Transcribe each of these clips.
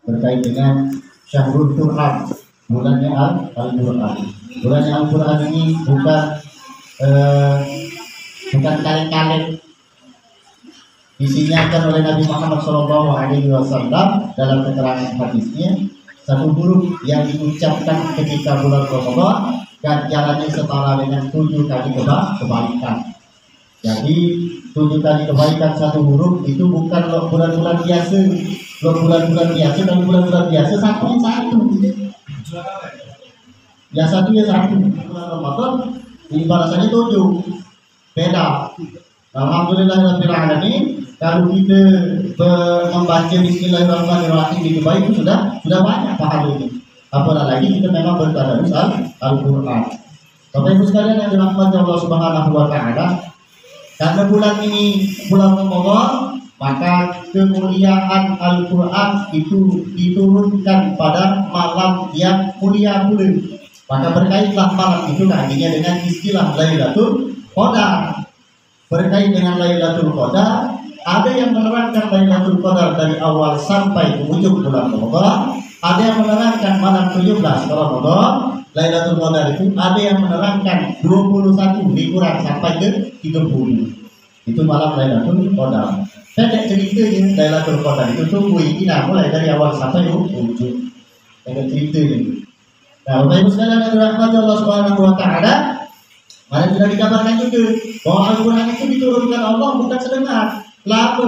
berkait dengan Syahrul Quran, bulannya Al-Quran. Bulannya Al-Quran ini bukan kaleng-kaleng disinyakan oleh Nabi Muhammad SAW dalam keterangan hadisnya. Satu huruf yang diucapkan ketika bulan Ramadan ganjarannya setara dengan 7 kali kebaikan. Jadi 7 kali kebaikan satu huruf itu bukan bulan-bulan biasa. Bulan-bulan biasa dan bulan-bulan biasa satu. Ya satu. Bulan Ramadan ini balasannya 7. Beda. Alhamdulillahirrahmanirrahim. Kalau kita membaca Bismillahirrahmanirrahim itu baik, itu sudah banyak pahalanya. Apalagi lagi kita memang bertadarus Al-Quran. Bapak Ibu sekalian yang dirahmati Allah Subhanahu wa Ta'ala, karena bulan ini bulan Ramadan, maka kemuliaan Al-Quran itu diturunkan pada malam yang mulia pula. Maka berkaitlah malam itu artinya dengan istilah Lailatul Qadar. Berkait dengan Lailatul Qadar, ada yang menerangkan Lailatul Qadar dari awal sampai ke ujung bulan Ramadan, ada yang menerangkan malam 17 Ramadan. Lailatul Qadar itu ada yang menerangkan 21 dikurang sampai ke 30. Itu malam Lailatul Qadar. Pendek ceritanya Lailatul Qadar itu tunggu ini mulai dari awal sampai ujung. Pendek ceritanya. Nah, Bapak Ibu sekalian yang dirahmati Allah Subhanahu wa Ta'ala, mari sudah dikabarkan juga bahwa Al-Quran itu diturunkan Allah bukan sedengar. Ngapa?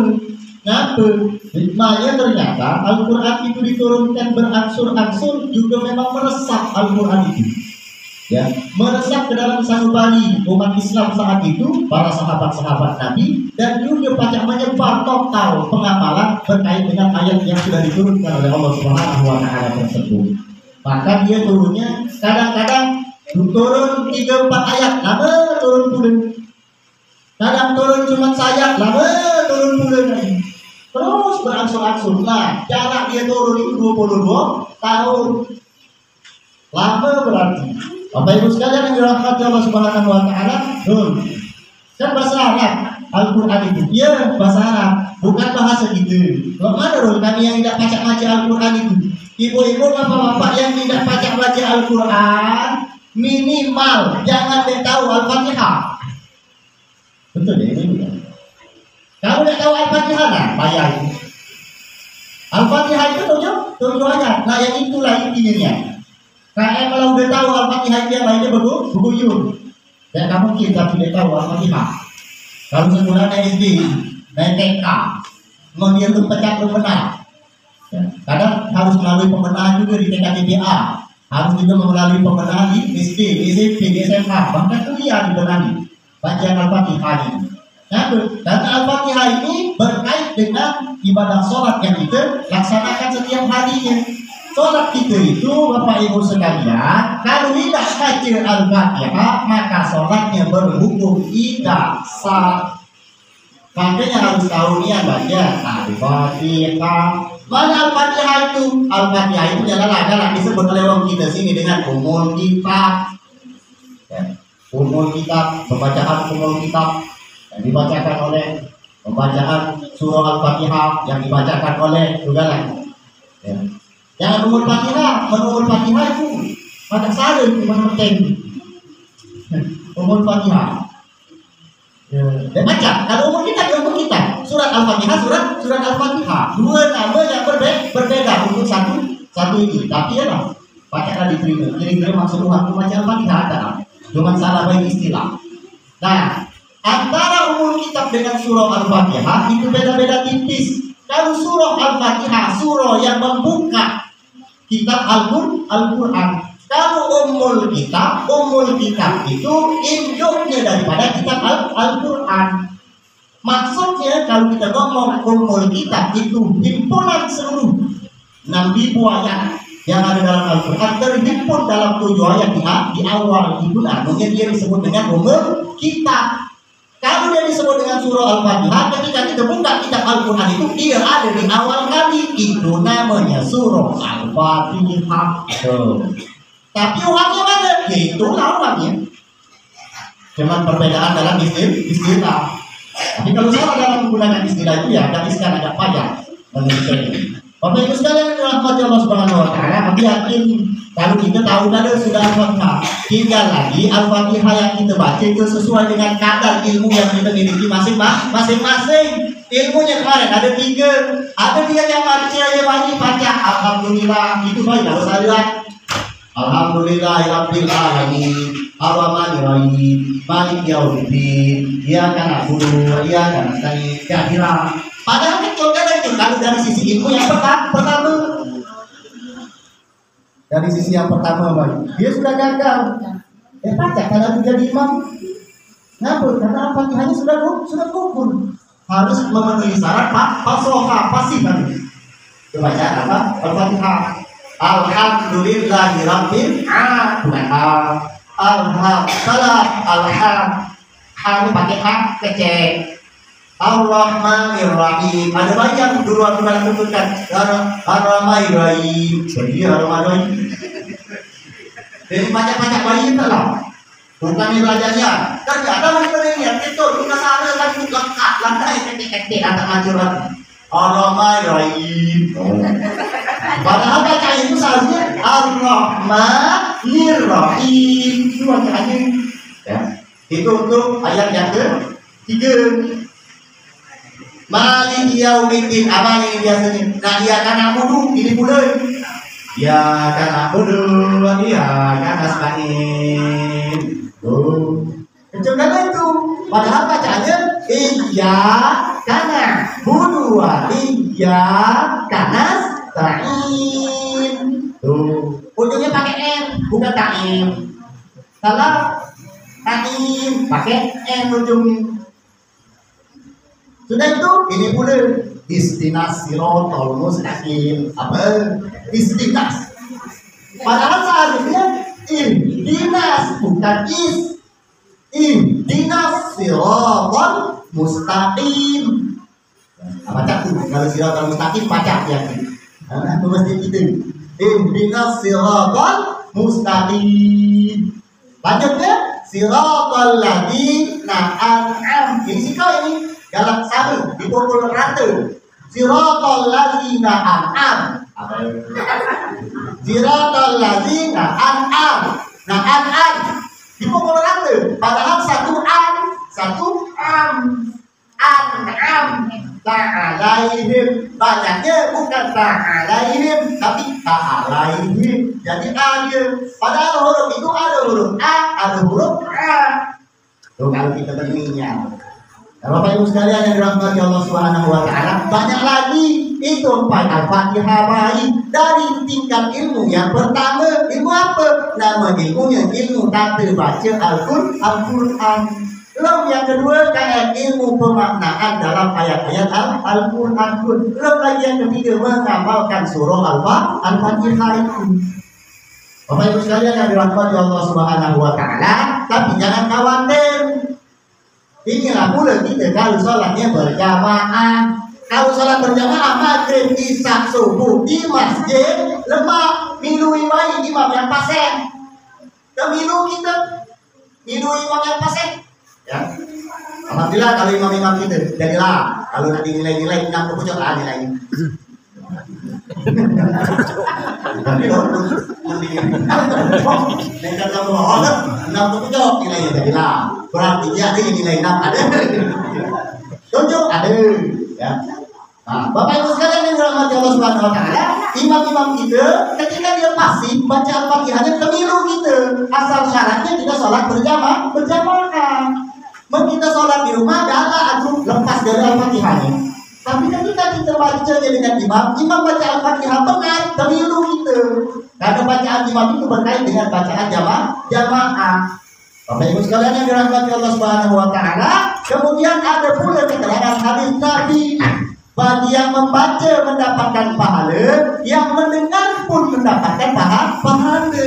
Hikmahnya ternyata Al-Quran itu diturunkan berangsur-angsur juga memang meresap Al-Quran itu. Ya, meresap ke dalam sanubari umat Islam saat itu, para sahabat-sahabat Nabi, dan juga pacak menyebar total pengamalan berkait dengan ayat yang sudah diturunkan oleh Allah Subhanahu wa Ta'ala tersebut. Maka dia turunnya kadang-kadang turun 3-4 ayat, lama turun pula. Kadang turun cuma sayap, lama turun pula lagi. Terus berangsur-angsur. Nah, jarak dia turun itu 22 tahun. Lama berarti. Bapak Ibu sekalian yang dirahmati Allah Subhanahu wa Ta'ala, kan bahasa Arab Al-Quran itu. Ya, bahasa Arab, bukan bahasa gitu. Bagaimana kami yang tidak baca Al-Quran itu? Ibu-ibu, bapak-bapak yang tidak baca Al-Quran, minimal jangan dia tahu Al-Fatihah. Betul ya ini. Kamu tidak tahu Al-Fatihah, nah bayar. Al-Fatihah itu tujuh ayat. Nah yang itulah intinya. Karena kalau udah tahu Al-Fatihah itu yang lainnya beguyur. Dan kamu kita tidak tahu Al-Fatihah. Kalau sekolah naik SD, naik TK, mau dia tuh pecat benar. Kadang harus melalui pembenahan juga di TK-TPA. Harus juga melalui pembenahan di SD, SMP, di SMA, bahkan kuliah dibenahi bacaan Al-Fatihah ini. Nah, karena Al-Fatihah ini berkait dengan ibadah sholat yang kita laksanakan setiap harinya. Sholat kita itu, Bapak Ibu sekalian, kalau tidak baca Al-Fatihah, maka sholatnya berhukum tidak sah. Makanya harus tahu nih yang baca Al-Fatihah. Mana Al-Fatihah itu? Al-Fatihah itu adalah disebut oleh orang kita sini dengan umul kitab. Ya. Umul kitab, pembacaan umul kitab yang dibacakan oleh pembacaan surah Al-Fatihah yang dibacakan oleh juga. Ya. Jangan umul Fatihah, umul Fatihah itu macam salah itu penting. Umul Fatihah. Dan baca, kalau umur kita surat Al-Fatihah, surat Al-Fatihah, dua nama yang berbeda untuk satu ini. Tapi ya lah, bacalah diterima. Kira-kira maksud waktu baca Al-Fatihah ada, cuma salah baik istilah. Nah, antara umur kitab dengan surah Al-Fatihah itu beda-beda tipis. Kalau surah Al-Fatihah, surah yang membuka kitab Al-Quran. Kalau umul kitab itu induknya daripada kitab Al-Quran. Maksudnya kalau kita ngomong umul kitab itu himpunan seluruh 6.000 ayat yang ada dalam Al-Quran terhimpun dalam 7 ayat di awal itu, namanya dia disebut dengan umul kitab. Kalau dia disebut dengan surah Al-Fatihah, ketika kita buka kitab Al-Quran itu dia ada di awal kali, itu namanya surah Al-Fatihah. Tapi uangnya mana? Ya itulah uangnya. Cuman perbedaan dalam istilah. Tapi kalau salah dalam menggunakan istilah itu ya, ada iskan, ada payah. Bapak Ibu sekalian yang dirahmati Allah Subhanahu wa taala, kami yakin kalau kita tahu ada sudah Al-Fatihah, tinggal lagi Al-Fatihah yang kita baca itu sesuai dengan kadar ilmu yang kita miliki masing-masing. Ilmunya kemarin ada tiga yang baca yang wajib baca alhamdulillah, itu baik kalau saya alhamdulillahirabbil alamin arrahmanir rahim maliki yaumiddin iyyaka na'budu wa iyyaka nasta'in kira-kira. Padahal kecil kan itu kalau dari sisi ilmu yang pertama. Dari sisi yang pertama, Bapak, dia sudah gagal. Baca kalau menjadi imam. Ngapa? Karena Al-Fatihahnya sudah gugur. Harus memenuhi syarat fasoha fasih tadi. Baca apa? Al-Fatihah. Alhamdulillahirabbil alamin. Alhamdulillah pakai hak kecil. Ar-Rahmanir-Rahim. Ada banyak dua tentukan. Ar-Rahmanir-Rahim. Jadi Ar-Rahmanir-Rahim. Jadi banyak bayi itu lah. Bukan belajarnya. Ternyata mereka itu kita salah lagi lengkap lantai ketik-ketik atau majuran. Ar-Rahmanir-Rahim. Padahal baca itu seharusnya Ar-Rahmanir-Rahim. Itu bacaannya. Ya. Itu untuk ayat yang ke-3. Maliki yaumiddin, apa ini biasanya? Nah, iya kan abudu, ini pula. Ya kan abudu, iya kan nasta'in. Tuh. Kecuali itu. Padahal bacaannya iya kana budu wa iya kana nasta'in. Tuh. Ujungnya pakai n, bukan ta'in. Salah ta'in, pakai n ujungnya. Sudah itu, ini pula istinas sirotol mustaqim. Apa? Istinas. Padahal seharusnya ihdinas, bukan ihdinas sirotol mustaqim. Baca tuh, kalau sirotol mustaqim baca ya. Nah, itu mesti gitu. Ihdinas sirotol mustaqim. Lanjutnya, sirotol ladzina an'am. Ini sih kau ini. Galak satu dipukul rata. Siratal ladzina an'am. Siratal ladzina an'am. Nah, an'am dipukul rata. Padahal satu am. An'am ta'alaihim. Bacanya bukan ta'alaihim, tapi ta'alaihim. Jadi ada. Padahal huruf itu ada huruf a, ada huruf a. Tuh kalau kita terminya. Bapak Ibu sekalian yang dirahmati Allah Subhanahu wa taala, banyak lagi itu Al-Fatihah baik dari tingkat ilmu. Yang pertama, ilmu apa? Nama ilmunya ilmu tata baca Al-Qur'an. Lalu yang kedua kayak ilmu pemaknaan dalam ayat-ayat Al-Qur'an. Lalu lagi yang ketiga mengamalkan surah Al-Fatihah itu. Bapak Ibu sekalian yang dirahmati Allah Subhanahu wa taala, tapi jangan khawatir. Inilah pula kita kalau sholatnya berjamaah. Kalau sholat berjamaah maghrib, isya, subuh di masjid lemah, minui bayi imam yang paseng. Milu kita, minui imam yang paseng. Ya, alhamdulillah kalau imam kita jadilah. Kalau nanti nilai-nilai yang kepucuk nilainya. Tapi nilainya jadilah. Berarti dia ada nilai 6 ada. 7 ada. Ya. Nah, Bapak Ibu sekalian yang dirahmati Allah Subhanahu wa taala, imam-imam kita ketika dia pasif baca Al-Fatihahnya keliru kita. Asal syaratnya kita sholat berjamaah. Kita sholat di rumah adalah lepas dari Al-Fatihahnya. Tapi ketika kita baca dengan imam baca Al-Fatihah benar, keliru kita. Karena bacaan imam itu berkait dengan bacaan jamaah. Bapak Ibu sekalian yang dirahmati Allah Subhanahu wa taala, kemudian ada pula keterangan hadis Nabi, bagi yang membaca mendapatkan pahala, yang mendengar pun mendapatkan pahala.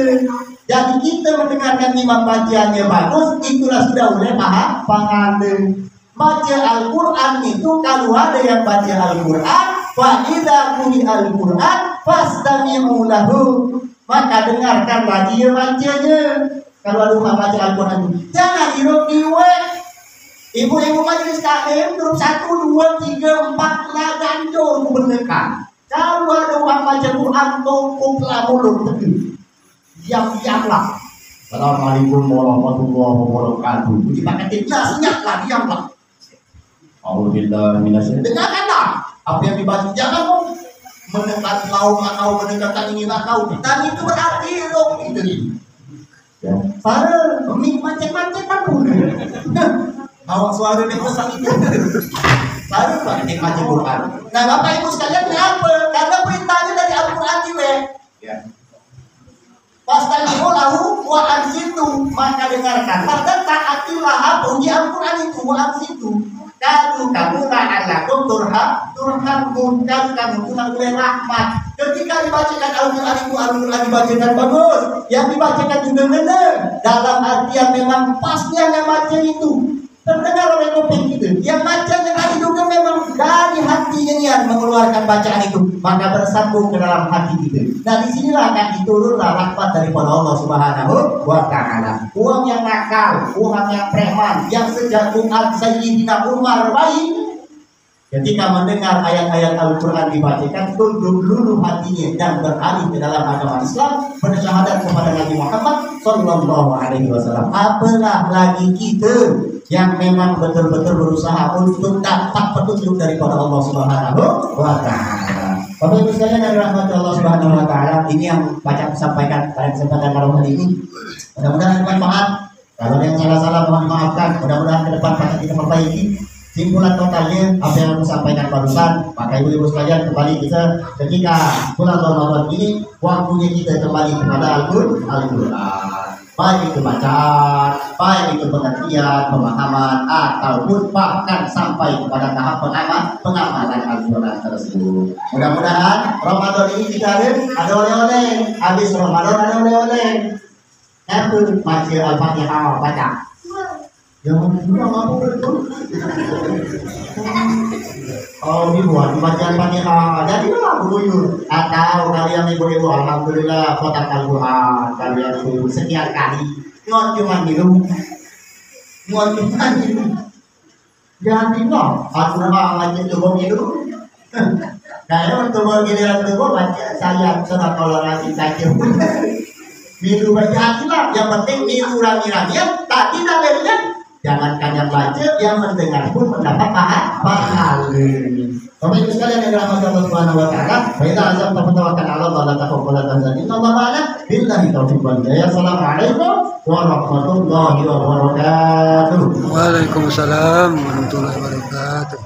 Jadi kita mendengarkan imam bacaannya bagus, itulah sudah oleh pahala. Baca Al-Qur'an itu kalau ada yang baca Al-Qur'an, fa idza quri'al Qur'an fastami'u lahu, maka dengarkanlah dia bacanya. Kalau ada rumah baca Al-Quran, jangan diwe. Ibu-ibu majelis taklim grup 1, 2, 3, 4 lah ganjol menekan. Kalau ada orang baca Quran tumpuklah mulut begitu. Diam-diamlah. Assalamualaikum warahmatullahi wabarakatuh. Dipakai senyaplah, diamlah. Alhamdulillah minasyaitonir. Dengarkanlah apa yang dibaca. Jangan mendekat lauk kau, mendekatkan ini kau. Dan itu berarti roh itu nih. Ya. Para macam-macam pun. Awak suara ni besar itu. Baru pakai baca Quran. Nah, Bapak Ibu sekalian, kenapa? Karena perintahnya dari Al-Quran juga. Ya. Pastami'u lahu wa ansitu, maka dengarkan. Maka taatilah bunyi Al-Quran itu wa ansitu. Kalau kamu la'allakum turhamun, kalau kamu kurang oleh rahmat. Ketika dibacakan Al-Quran itu, Al-Quran dibacakan bagus, yang dibacakan juga benar. Dalam artian memang pasnya yang baca itu terdengar oleh kuping kita. Yang bacanya tadi juga memang dari hatinya yang mengeluarkan bacaan itu, maka bersambung ke dalam hati kita. Nah, disinilah akan diturunlah rahmat daripada Allah Subhanahu wa Ta'ala. Uang yang nakal, uang yang preman, yang sejak Sayyidina Umar baik, ketika mendengar ayat-ayat Al-Quran dibacakan, tunduk dulu hatinya dan beralih ke dalam agama Islam, bersyahadat kepada Nabi Muhammad Sallallahu Alaihi Wasallam. Apalah lagi kita yang memang betul-betul berusaha untuk dapat petunjuk daripada Allah Subhanahu wa Ta'ala. Bapak Ibu sekalian yang dirahmati Allah Subhanahu wa Ta'ala, ini yang baca sampaikan pada kesempatan malam hari ini. Mudah-mudahan bermanfaat. Kalau ada yang salah-salah mohon maafkan. Mudah-mudahan ke depan bisa kita perbaiki. Simpulan totalnya apa yang aku sampaikan barusan, maka ibu-ibu sekalian kembali kita ketika bulan Ramadan ini waktunya kita kembali kepada Al-Quran, baik itu bacaan, baik itu pengertian, pemahaman, ataupun bahkan sampai kepada tahap pengamalan Al-Quran tersebut. Mudah-mudahan Ramadan ini kita ada oleh-oleh, habis Ramadan ada oleh-oleh. Aku baca Al-Fatihah, baca. Jangan bilang apa betul. Oh, ini buat bacaan Fatihah. Jadilah buyur. Atau kalian ibu-ibu, alhamdulillah kotak Al-Quran kalian ibu sekian kali. Ngon cuma minum. Jangan bingung. Aku nama lanjut coba minum. Karena untuk giliran coba baca saya surat toleransi saja. Minum baca lah. Yang penting minum rami-ramian. Tadi dalilnya. Jangankan yang baca, yang mendengar pun mendapat pahala. Bapak Ibu sekalian yang dirahmati Allah Subhanahu wa Ta'ala, baiklah azam tawakal ala Allah la takhaful tanzan innallaha ma'ana billahi taufiq wal hidayah. Assalamualaikum warahmatullahi wabarakatuh. Waalaikumsalam warahmatullahi wabarakatuh.